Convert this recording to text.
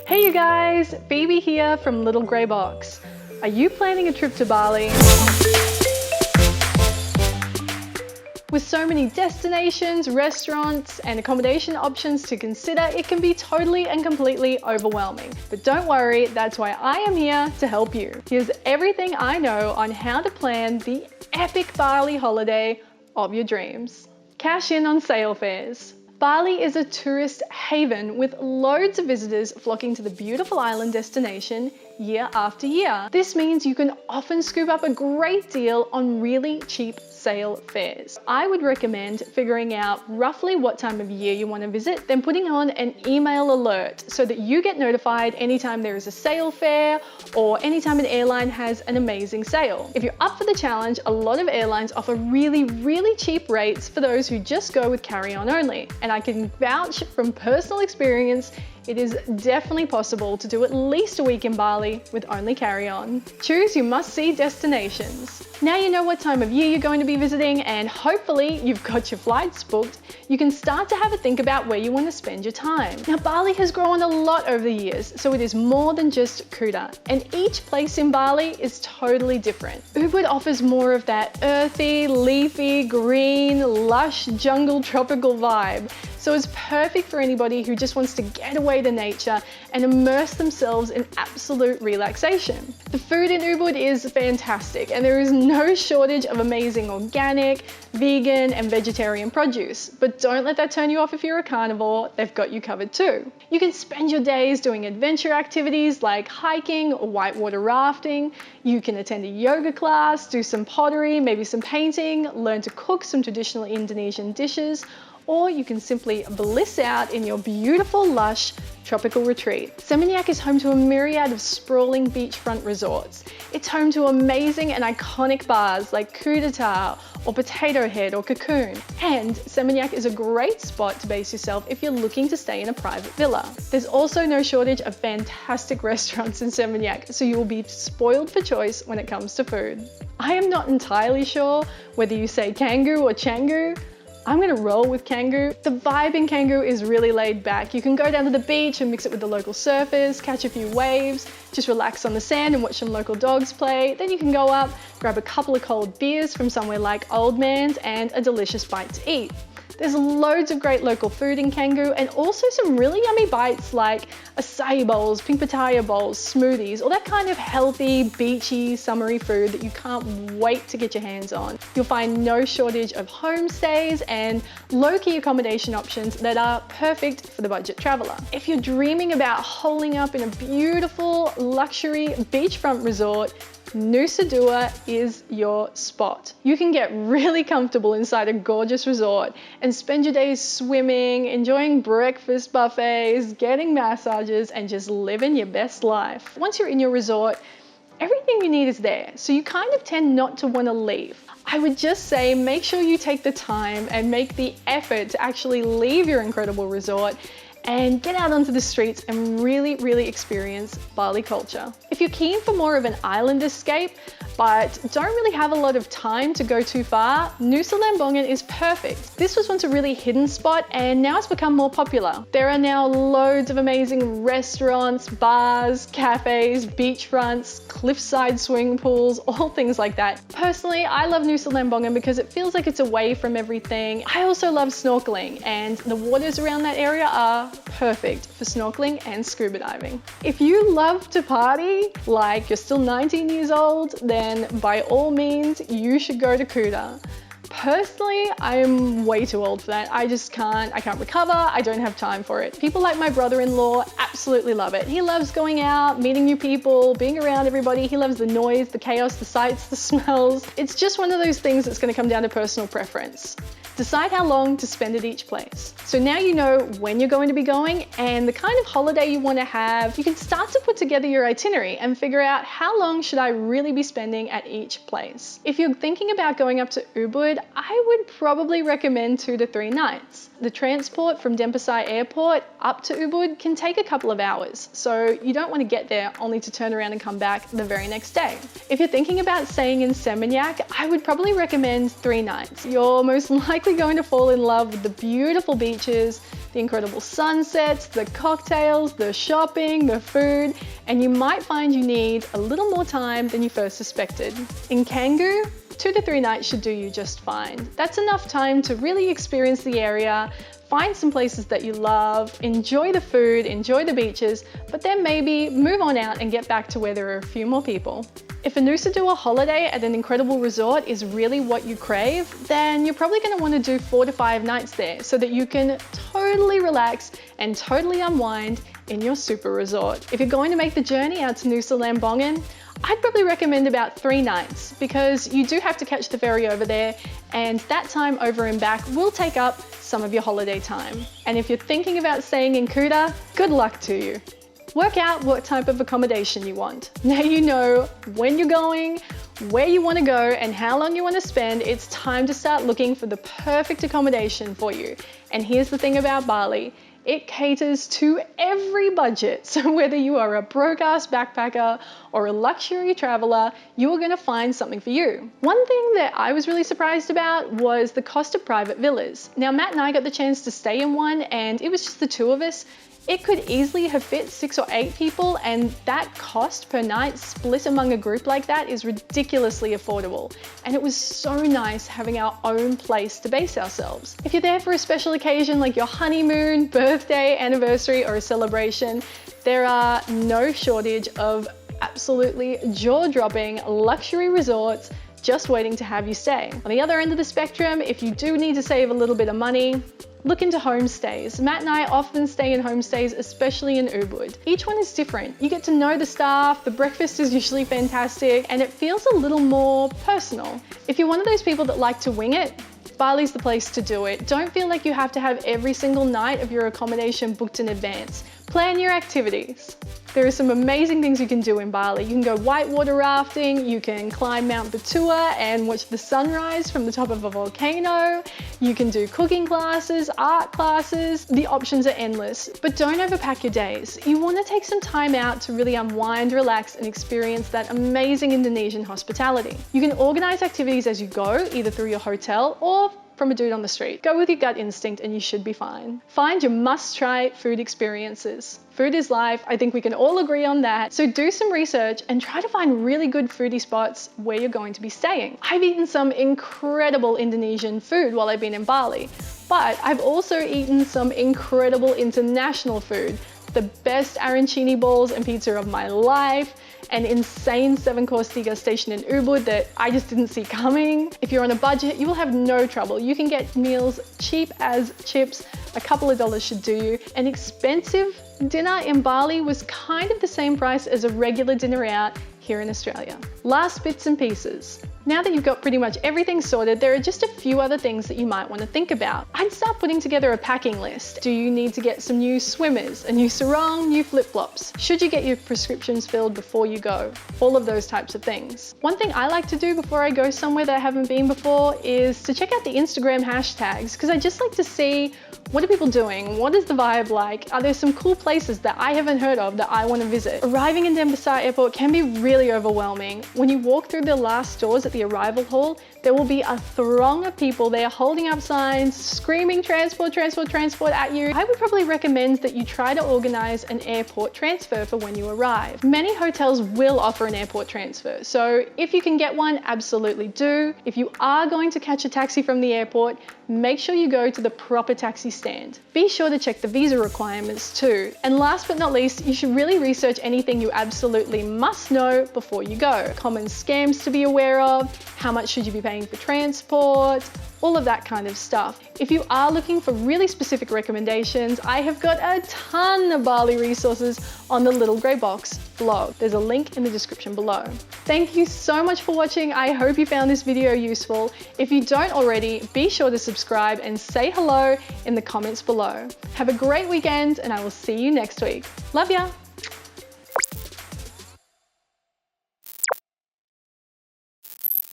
Hey you guys, Phoebe here from Little Grey Box. Are you planning a trip to Bali? With so many destinations, restaurants, and accommodation options to consider, it can be totally and completely overwhelming. But don't worry, that's why I am here to help you. Here's everything I know on how to plan the epic Bali holiday of your dreams. Cash in on sale fares. Bali is a tourist haven with loads of visitors flocking to the beautiful island destination year after year. This means you can often scoop up a great deal on really cheap sale fares. I would recommend figuring out roughly what time of year you want to visit, then putting on an email alert so that you get notified anytime there is a sale fare or anytime an airline has an amazing sale. If you're up for the challenge, a lot of airlines offer really cheap rates for those who just go with carry-on only. And I can vouch from personal experience, it is definitely possible to do at least a week in Bali with only carry-on. Choose your must-see destinations. Now you know what time of year you're going to be visiting, and hopefully you've got your flights booked, you can start to have a think about where you want to spend your time. Now Bali has grown a lot over the years, so it is more than just Kuta, and each place in Bali is totally different. Ubud offers more of that earthy, leafy, green, lush jungle tropical vibe, so it's perfect for anybody who just wants to get away to nature and immerse themselves in absolute relaxation. The food in Ubud is fantastic, and there is no shortage of amazing organic, vegan and vegetarian produce. But don't let that turn you off if you're a carnivore, they've got you covered too. You can spend your days doing adventure activities like hiking or whitewater rafting. You can attend a yoga class, do some pottery, maybe some painting, learn to cook some traditional Indonesian dishes, or you can simply bliss out in your beautiful, lush, tropical retreat. Seminyak is home to a myriad of sprawling beachfront resorts. It's home to amazing and iconic bars like Kudeta or Potato Head or Cocoon. And Seminyak is a great spot to base yourself if you're looking to stay in a private villa. There's also no shortage of fantastic restaurants in Seminyak, so you will be spoiled for choice when it comes to food. I am not entirely sure whether you say Canggu or Canggu. I'm gonna roll with Canggu. The vibe in Canggu is really laid back. You can go down to the beach and mix it with the local surfers, catch a few waves, just relax on the sand and watch some local dogs play. Then you can go up, grab a couple of cold beers from somewhere like Old Man's and a delicious bite to eat. There's loads of great local food in Canggu and also some really yummy bites like acai bowls, pink pattaya bowls, smoothies, all that kind of healthy, beachy, summery food that you can't wait to get your hands on. You'll find no shortage of homestays and low-key accommodation options that are perfect for the budget traveler. If you're dreaming about holing up in a beautiful, luxury beachfront resort, Nusa Dua is your spot. You can get really comfortable inside a gorgeous resort and spend your days swimming, enjoying breakfast buffets, getting massages, and just living your best life. Once you're in your resort, everything you need is there, so you kind of tend not to want to leave. I would just say make sure you take the time and make the effort to actually leave your incredible resort and get out onto the streets and really experience Bali culture. If you're keen for more of an island escape, but don't really have a lot of time to go too far, Nusa Lembongan is perfect. This was once a really hidden spot and now it's become more popular. There are now loads of amazing restaurants, bars, cafes, beachfronts, cliffside swimming pools, all things like that. Personally, I love Nusa Lembongan because it feels like it's away from everything. I also love snorkeling, and the waters around that area are perfect for snorkeling and scuba diving. If you love to party, like you're still 19 years old, then by all means, you should go to Kuta. Personally, I'm way too old for that. I can't recover, I don't have time for it. People like my brother-in-law absolutely love it. He loves going out, meeting new people, being around everybody. He loves the noise, the chaos, the sights, the smells. It's just one of those things that's going to come down to personal preference. Decide how long to spend at each place. So now you know when you're going to be going and the kind of holiday you want to have. You can start to put together your itinerary and figure out how long should I really be spending at each place. If you're thinking about going up to Ubud, I would probably recommend 2 to 3 nights. The transport from Denpasar Airport up to Ubud can take a couple of hours, so you don't want to get there only to turn around and come back the very next day. If you're thinking about staying in Seminyak, I would probably recommend 3 nights. You're most likely going to fall in love with the beautiful beaches, the incredible sunsets, the cocktails, the shopping, the food, and you might find you need a little more time than you first suspected. In Canggu, 2 to 3 nights should do you just fine. That's enough time to really experience the area, find some places that you love, enjoy the food, enjoy the beaches, but then maybe move on out and get back to where there are a few more people. If a Nusa Dua holiday at an incredible resort is really what you crave, then you're probably going to want to do 4 to 5 nights there so that you can totally relax and totally unwind in your super resort. If you're going to make the journey out to Nusa Lembongan, I'd probably recommend about 3 nights because you do have to catch the ferry over there, and that time over and back will take up some of your holiday time. And if you're thinking about staying in Kuta, good luck to you. Work out what type of accommodation you want. Now you know when you're going, where you want to go, and how long you want to spend. It's time to start looking for the perfect accommodation for you. And here's the thing about Bali. It caters to every budget. So whether you are a broke-ass backpacker or a luxury traveler, you are going to find something for you. One thing that I was really surprised about was the cost of private villas. Now Matt and I got the chance to stay in one, and it was just the 2 of us. It could easily have fit 6 or 8 people, and that cost per night split among a group like that is ridiculously affordable. And it was so nice having our own place to base ourselves. If you're there for a special occasion like your honeymoon, birthday, anniversary, or a celebration, there are no shortage of absolutely jaw-dropping luxury resorts just waiting to have you stay. On the other end of the spectrum, if you do need to save a little bit of money, look into homestays. Matt and I often stay in homestays, especially in Ubud. Each one is different. You get to know the staff, the breakfast is usually fantastic, and it feels a little more personal. If you're one of those people that like to wing it, Bali's the place to do it. Don't feel like you have to have every single night of your accommodation booked in advance. Plan your activities. There are some amazing things you can do in Bali. You can go whitewater rafting, you can climb Mount Batua and watch the sunrise from the top of a volcano. You can do cooking classes, art classes. The options are endless, but don't overpack your days. You want to take some time out to really unwind, relax, and experience that amazing Indonesian hospitality. You can organize activities as you go, either through your hotel or from a dude on the street. Go with your gut instinct and you should be fine. Find your must-try food experiences. Food is life. I think we can all agree on that. So do some research and try to find really good foodie spots where you're going to be staying. I've eaten some incredible Indonesian food while I've been in Bali, but I've also eaten some incredible international food. The best arancini balls and pizza of my life, an insane 7-course degustation in Ubud that I just didn't see coming. If you're on a budget, you will have no trouble. You can get meals cheap as chips. A couple of dollars should do you. An expensive dinner in Bali was kind of the same price as a regular dinner out here in Australia. Last bits and pieces. Now that you've got pretty much everything sorted, there are just a few other things that you might want to think about. I'd start putting together a packing list. Do you need to get some new swimmers, a new sarong, new flip-flops? Should you get your prescriptions filled before you go? All of those types of things. One thing I like to do before I go somewhere that I haven't been before is to check out the Instagram hashtags, because I just like to see what are people doing? What is the vibe like? Are there some cool places that I haven't heard of that I want to visit? Arriving in Denpasar Airport can be really overwhelming. When you walk through the last doors at the arrival hall, there will be a throng of people there holding up signs, screaming transport, transport, transport at you. I would probably recommend that you try to organize an airport transfer for when you arrive. Many hotels will offer an airport transfer, so if you can get one, absolutely do. If you are going to catch a taxi from the airport, make sure you go to the proper taxi stand. Be sure to check the visa requirements too. And last but not least, you should really research anything you absolutely must know before you go. Common scams to be aware of, how much should you be paying for transport, all of that kind of stuff. If you are looking for really specific recommendations, I have got a ton of Bali resources on the Little Grey Box blog. There's a link in the description below. Thank you so much for watching. I hope you found this video useful. If you don't already, be sure to subscribe and say hello in the comments below. Have a great weekend and I will see you next week. Love ya!